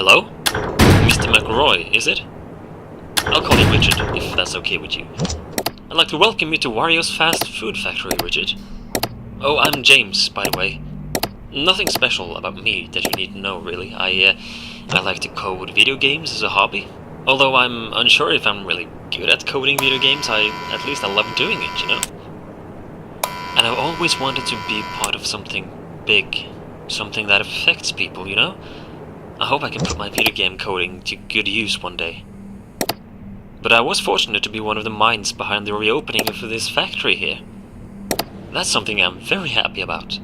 Hello? Mr. McRoy, is it? I'll call you Richard, if that's okay with you. I'd like to welcome you to Wario's fast food factory, Richard. Oh, I'm James, by the way. Nothing special about me that you need to know, really. I like to code video games as a hobby. Although I'm unsure if I'm really good at coding video games, at least I love doing it, you know? And I've always wanted to be part of something big, something that affects people, you know? I hope I can put my video game coding to good use one day. But I was fortunate to be one of the minds behind the reopening of this factory here. That's something I'm very happy about.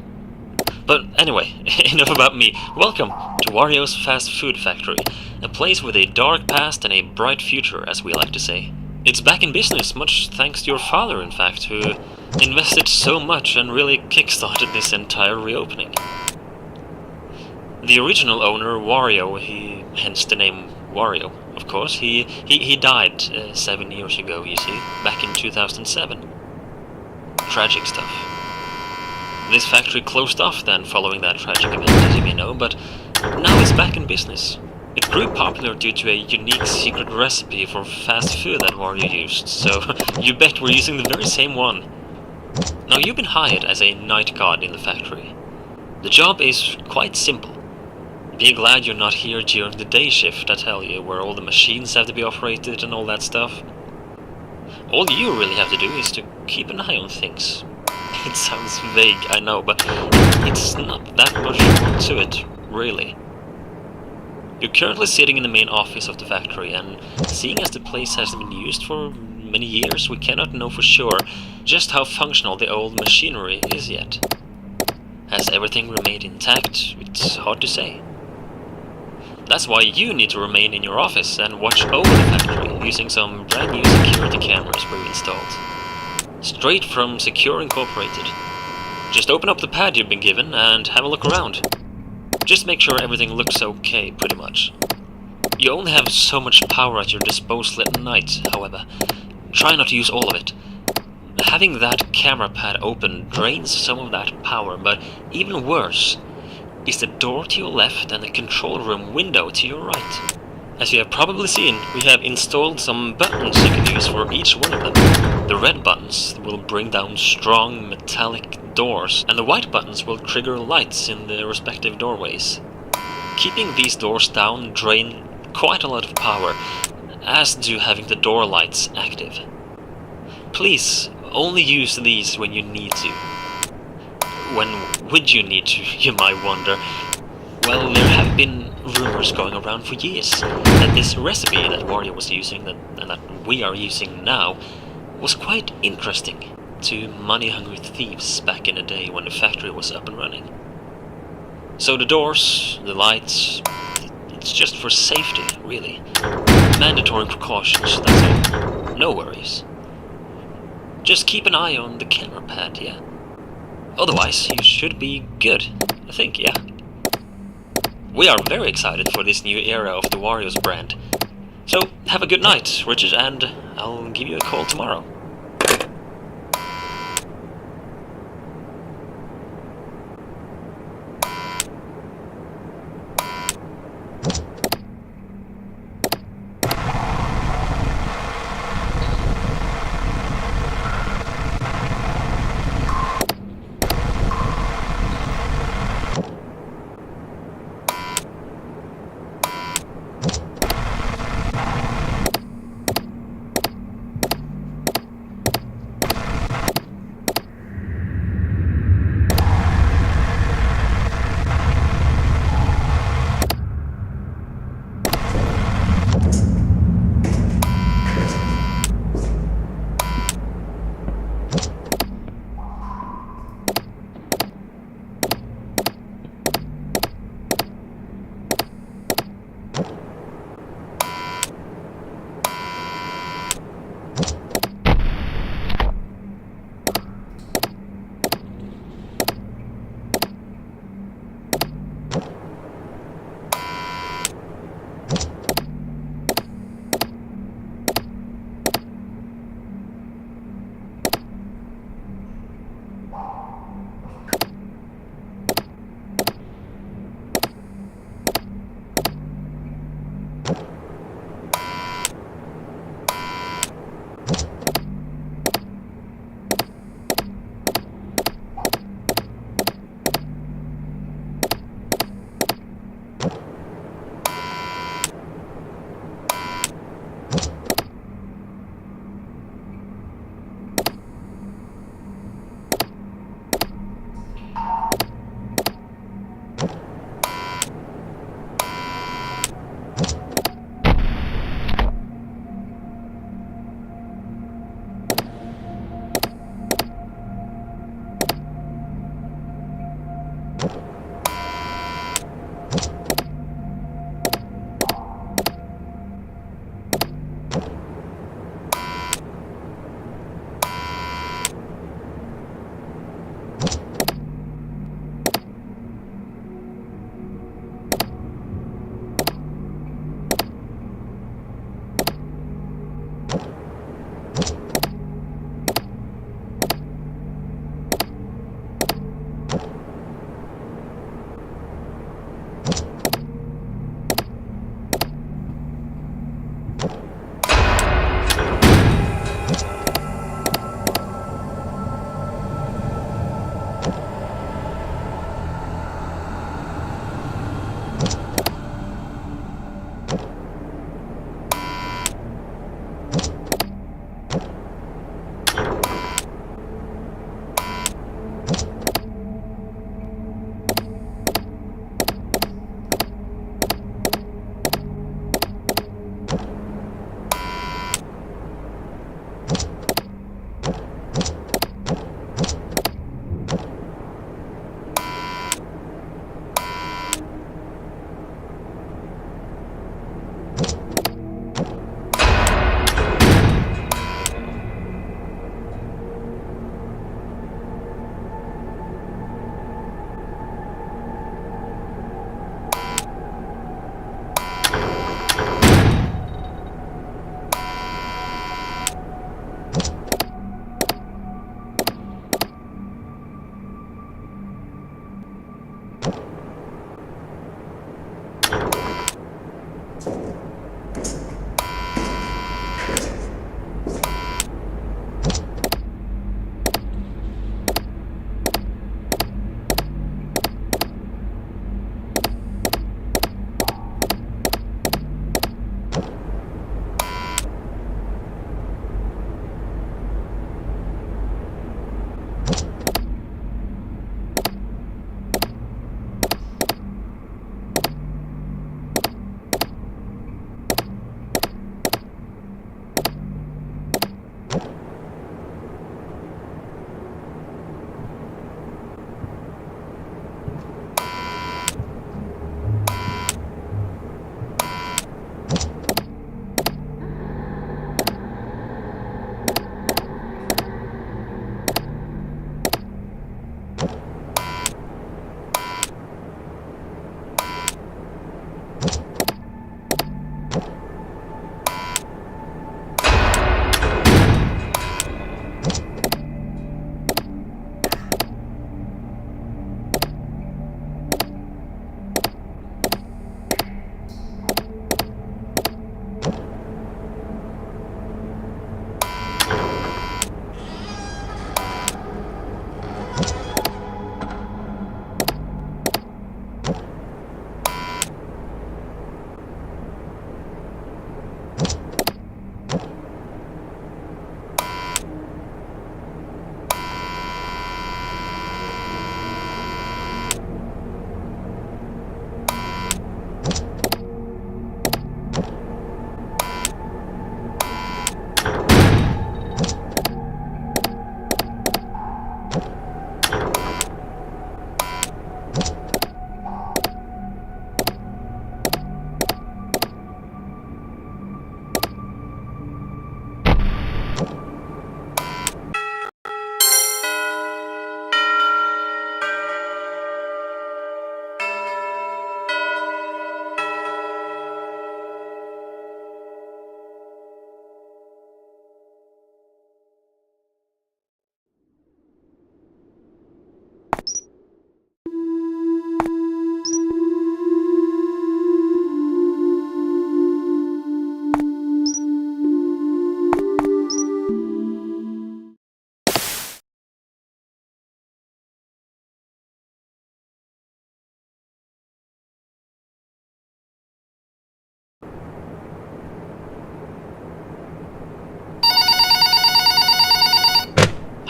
But anyway, enough about me. Welcome to Wario's Fast Food Factory, a place with a dark past and a bright future, as we like to say. It's back in business, much thanks to your father, in fact, who invested so much and really kickstarted this entire reopening. The original owner, Wario, hence the name Wario, of course, he died 7 years ago, you see, back in 2007. Tragic stuff. This factory closed off then following that tragic event, as you may know, but now it's back in business. It grew popular due to a unique secret recipe for fast food that Wario used, so you bet we're using the very same one. Now, you've been hired as a night guard in the factory. The job is quite simple. Be glad you're not here during the day shift, I tell you, where all the machines have to be operated and all that stuff. All you really have to do is to keep an eye on things. It sounds vague, I know, but it's not that much more to it, really. You're currently sitting in the main office of the factory, and seeing as the place hasn't been used for many years, we cannot know for sure just how functional the old machinery is yet. Has everything remained intact? It's hard to say. That's why you need to remain in your office and watch over the factory using some brand new security cameras we've installed. Straight from Secure Incorporated. Just open up the pad you've been given and have a look around. Just make sure everything looks okay, pretty much. You only have so much power at your disposal at night, however. Try not to use all of it. Having that camera pad open drains some of that power, but even worse is the door to your left and the control room window to your right. As you have probably seen, we have installed some buttons you can use for each one of them. The red buttons will bring down strong metallic doors, and the white buttons will trigger lights in the respective doorways. Keeping these doors down drain quite a lot of power, as do having the door lights active. Please, only use these when you need to. When would you need to, you might wonder? Well, there have been rumors going around for years that this recipe that Wario was using and that we are using now was quite interesting to money-hungry thieves back in the day when the factory was up and running. So the doors, the lights, it's just for safety, really. Mandatory precautions, that's all. No worries. Just keep an eye on the camera pad, yeah? Otherwise, you should be good, I think, yeah. We are very excited for this new era of the Wario's brand. So, have a good night, Richard, and I'll give you a call tomorrow.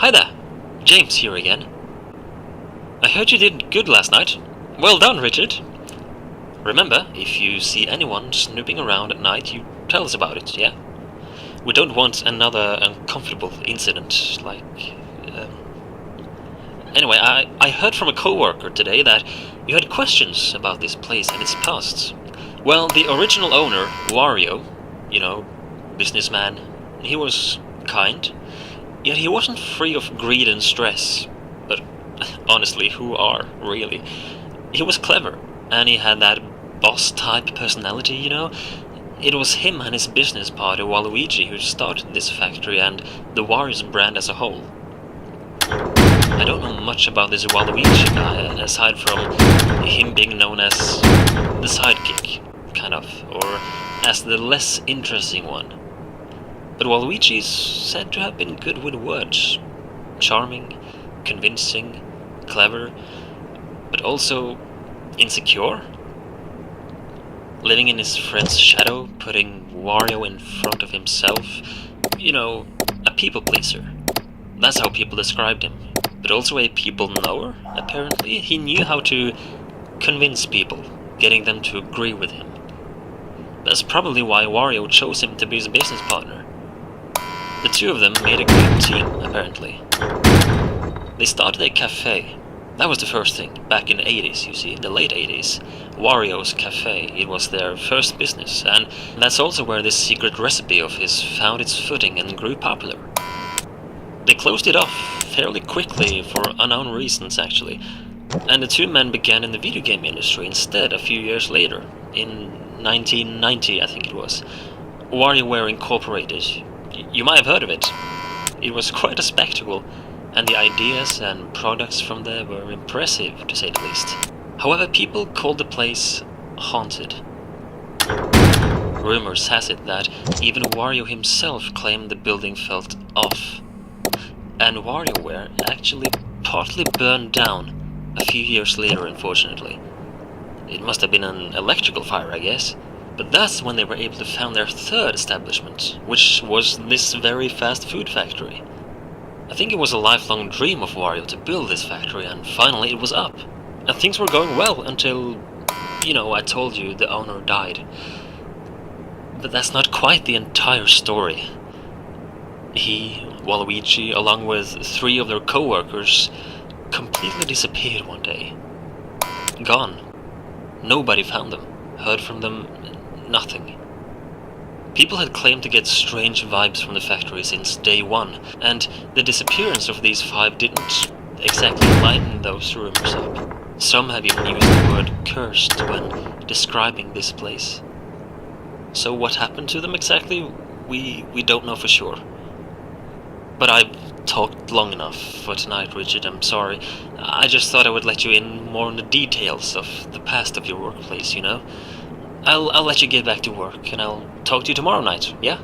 Hi there, James here again. I heard you did good last night. Well done, Richard. Remember, if you see anyone snooping around at night, you tell us about it, yeah? We don't want another uncomfortable incident, like... Anyway, I heard from a co-worker today that you had questions about this place and its past. Well, the original owner, Wario, you know, businessman, he was kind, yet he wasn't free of greed and stress. But honestly, who are, really? He was clever, and he had that boss-type personality, you know? It was him and his business partner Waluigi who started this factory and the Wario's brand as a whole. I don't know much about this Waluigi guy, aside from him being known as the sidekick, kind of, or as the less interesting one. But Waluigi is said to have been good with words. Charming, convincing, clever, but also insecure. Living in his friend's shadow, putting Wario in front of himself. You know, a people pleaser. That's how people described him. But also a people knower, apparently. He knew how to convince people, getting them to agree with him. That's probably why Wario chose him to be his business partner. The two of them made a good team, apparently. They started a cafe. That was the first thing, back in the 80s, you see, the late 80s. Wario's Cafe, it was their first business, and that's also where this secret recipe of his found its footing and grew popular. They closed it off fairly quickly for unknown reasons, actually, and the two men began in the video game industry instead a few years later, in 1990, I think it was. WarioWare Incorporated. You might have heard of it. It was quite a spectacle, and the ideas and products from there were impressive, to say the least. However, people called the place haunted. Rumors has it that even Wario himself claimed the building felt off. And WarioWare actually partly burned down a few years later, unfortunately. It must have been an electrical fire, I guess. But that's when they were able to found their third establishment, which was this very fast food factory. I think it was a lifelong dream of Wario to build this factory, and finally it was up. And things were going well until, I told you the owner died. But that's not quite the entire story. He, Waluigi, along with 3 of their co-workers, completely disappeared one day. Gone. Nobody found them, heard from them, nothing. People had claimed to get strange vibes from the factory since day one, and the disappearance of these 5 didn't exactly lighten those rumors up. Some have even used the word cursed when describing this place. So what happened to them exactly, we don't know for sure. But I've talked long enough for tonight, Richard, I'm sorry. I just thought I would let you in more on the details of the past of your workplace, I'll let you get back to work, and I'll talk to you tomorrow night, yeah?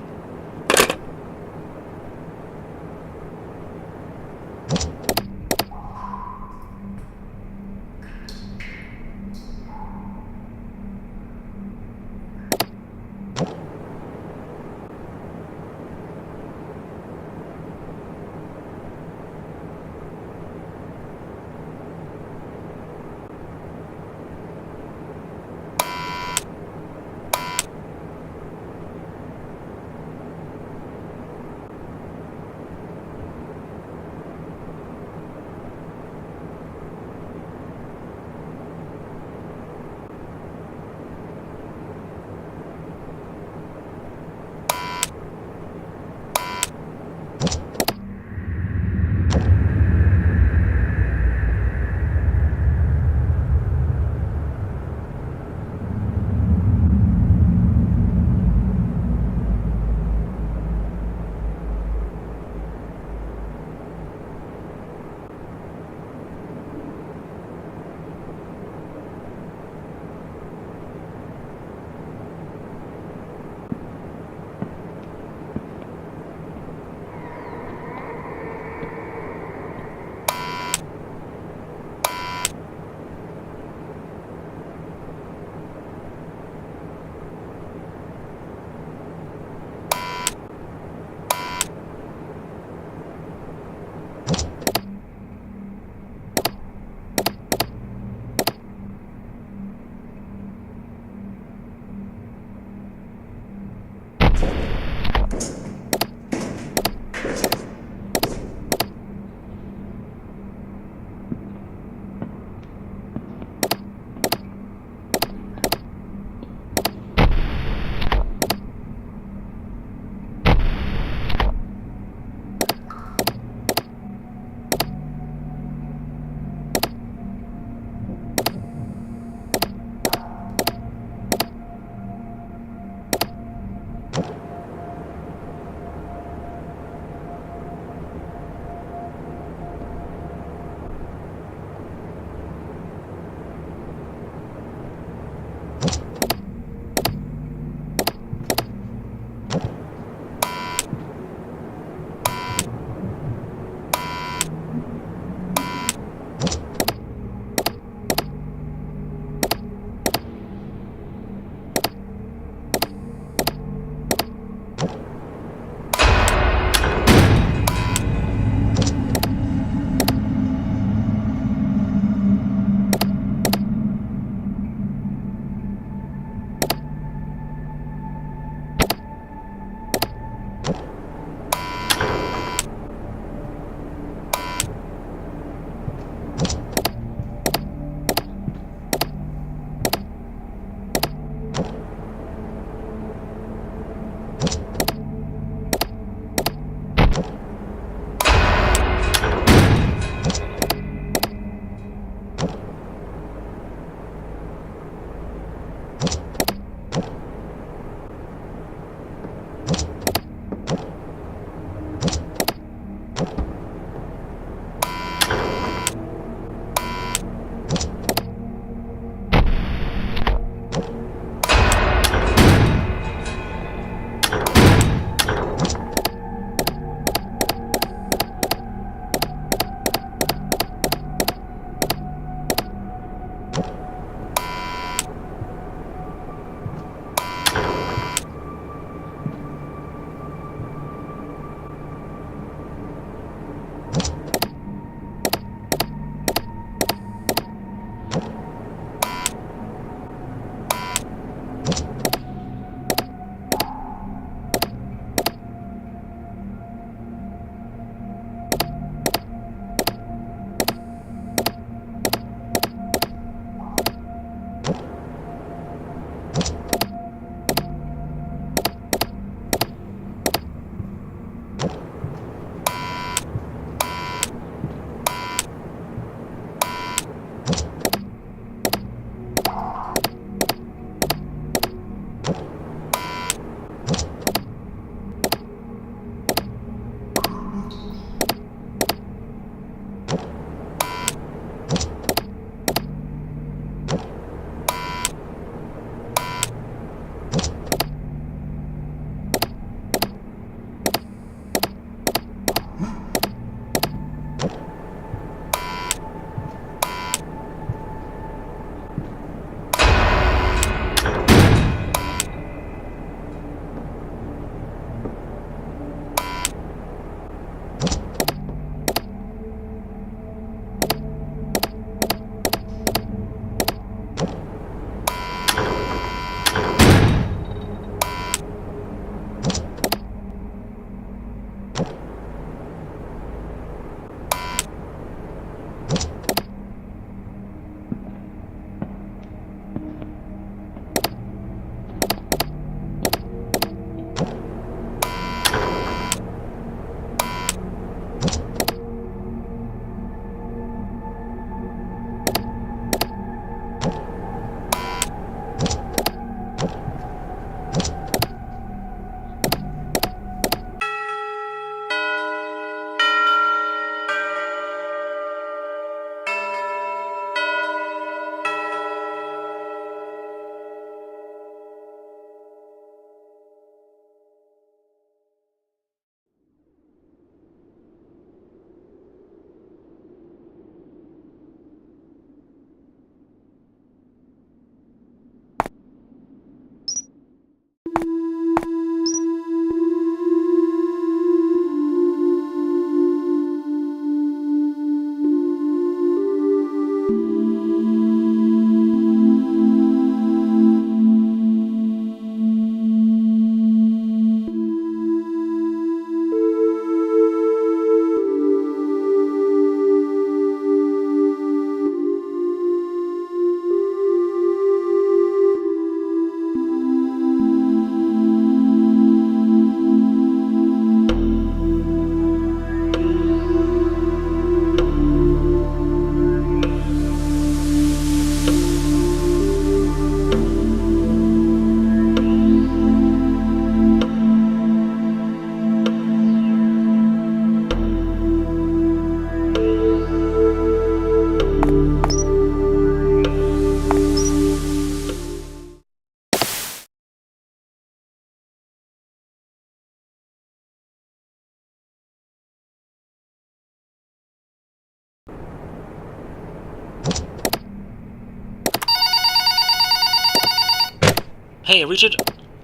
Hey, Richard!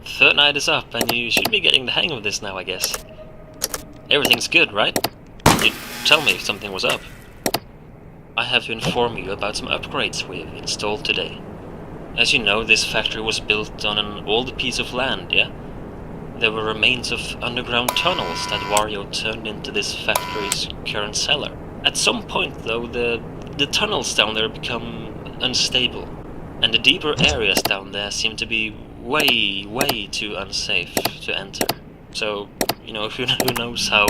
Third night is up, and you should be getting the hang of this now, I guess. Everything's good, right? You'd tell me if something was up. I have to inform you about some upgrades we've installed today. As you know, this factory was built on an old piece of land, yeah? There were remains of underground tunnels that Wario turned into this factory's current cellar. At some point, though, the tunnels down there become unstable, and the deeper areas down there seem to be way too unsafe to enter. So, you know, who knows how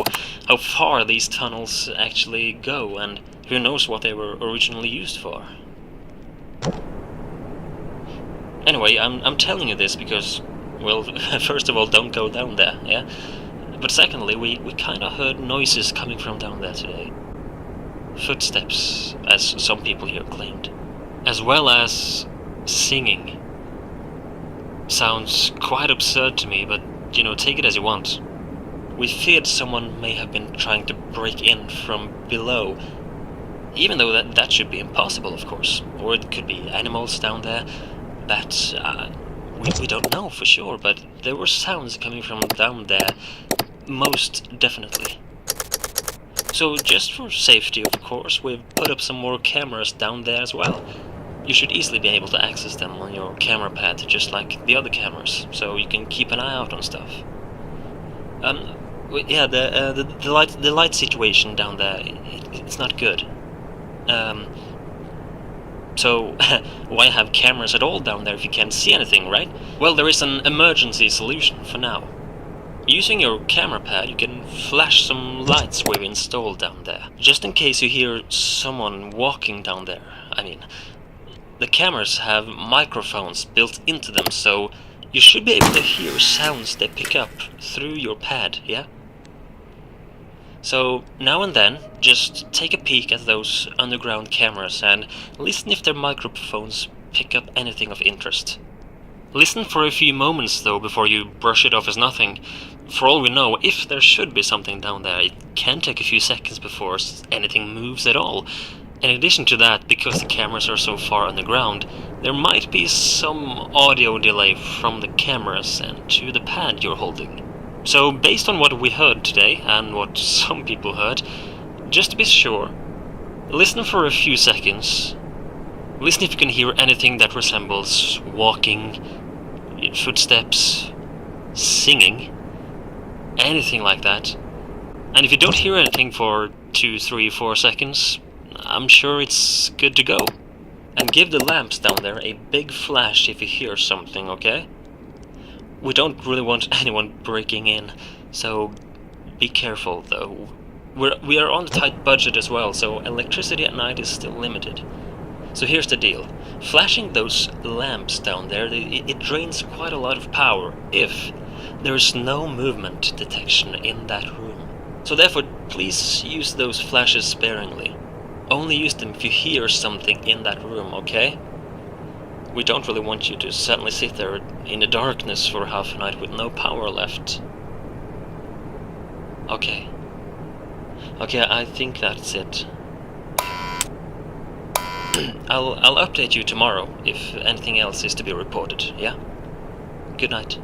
far these tunnels actually go, and who knows what they were originally used for. Anyway, I'm telling you this because, well, first of all, don't go down there, yeah? But secondly, we kinda heard noises coming from down there today. Footsteps, as some people here claimed. As well as singing. Sounds quite absurd to me, but, you know, take it as you want. We feared someone may have been trying to break in from below, even though that should be impossible, of course. Or it could be animals down there. That, we don't know for sure, but there were sounds coming from down there, most definitely. So just for safety, of course, we've put up some more cameras down there as well. You should easily be able to access them on your camera pad, just like the other cameras, so you can keep an eye out on stuff. Yeah, the light situation down there, it's not good. So, why have cameras at all down there if you can't see anything, right? Well, there is an emergency solution for now. Using your camera pad, you can flash some lights we've installed down there, just in case you hear someone walking down there. I mean, the cameras have microphones built into them, so you should be able to hear sounds they pick up through your pad, yeah? So, now and then, just take a peek at those underground cameras and listen if their microphones pick up anything of interest. Listen for a few moments, though, before you brush it off as nothing. For all we know, if there should be something down there, it can take a few seconds before anything moves at all. In addition to that, because the cameras are so far underground, there might be some audio delay from the cameras and to the pad you're holding. So, based on what we heard today, and what some people heard, just to be sure, listen for a few seconds. Listen if you can hear anything that resembles walking, footsteps, singing, anything like that. And if you don't hear anything for 2, 3, 4 seconds, I'm sure it's good to go. And give the lamps down there a big flash if you hear something, okay? We don't really want anyone breaking in, so be careful though. We are on a tight budget as well, so electricity at night is still limited. So here's the deal. Flashing those lamps down there, it drains quite a lot of power if there is no movement detection in that room. So therefore, please use those flashes sparingly. Only use them if you hear something in that room, okay? We don't really want you to suddenly sit there in the darkness for half a night with no power left. Okay. Okay, I think that's it. I'll update you tomorrow if anything else is to be reported, yeah? Good night.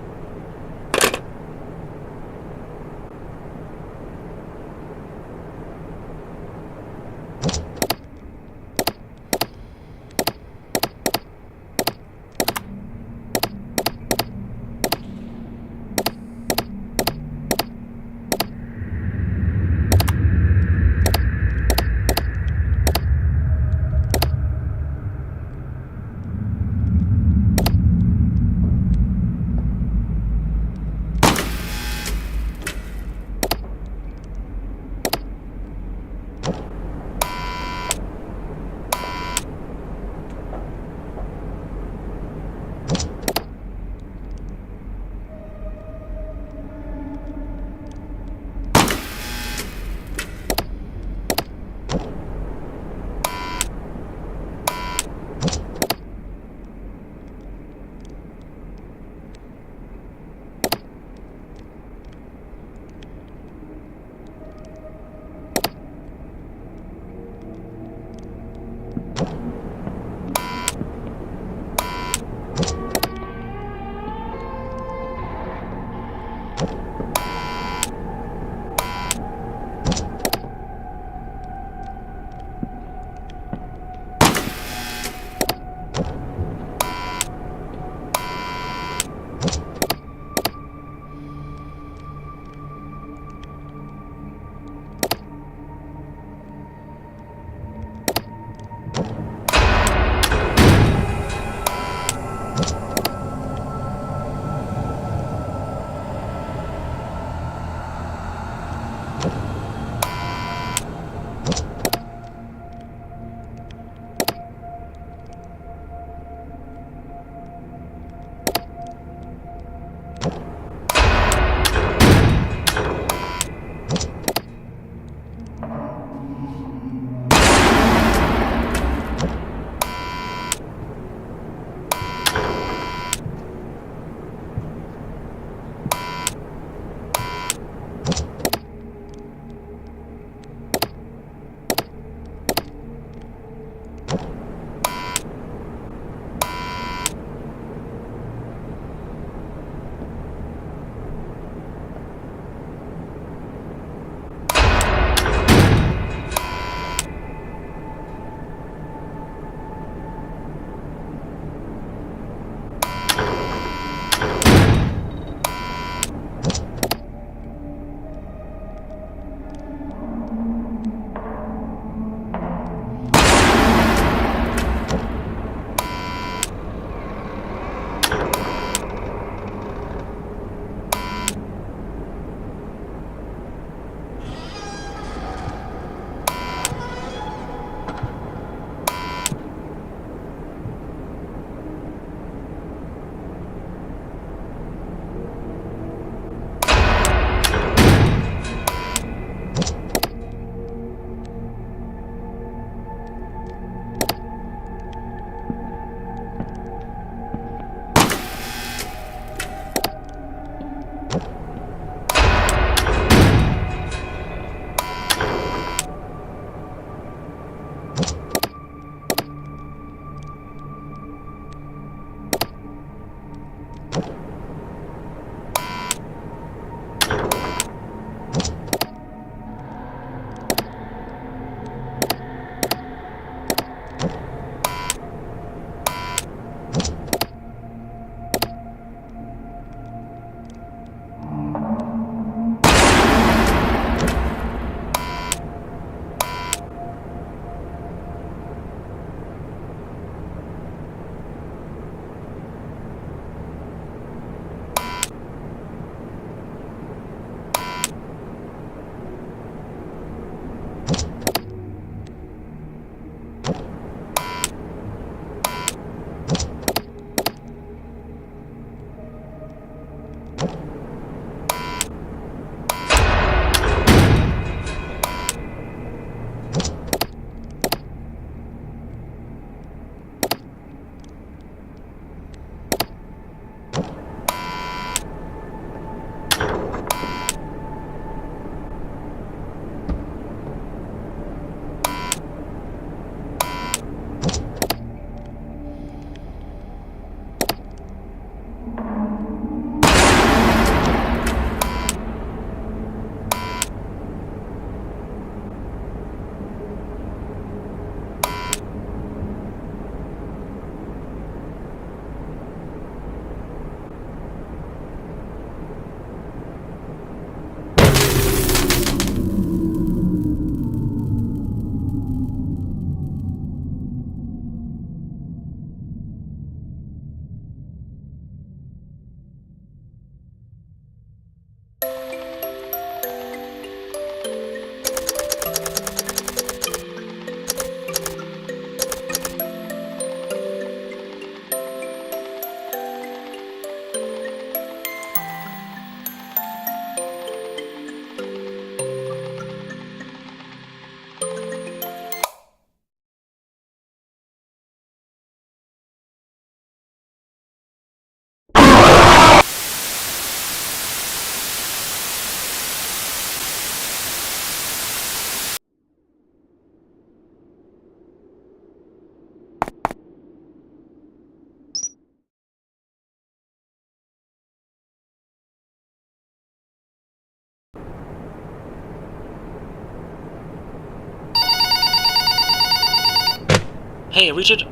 Hey, Richard.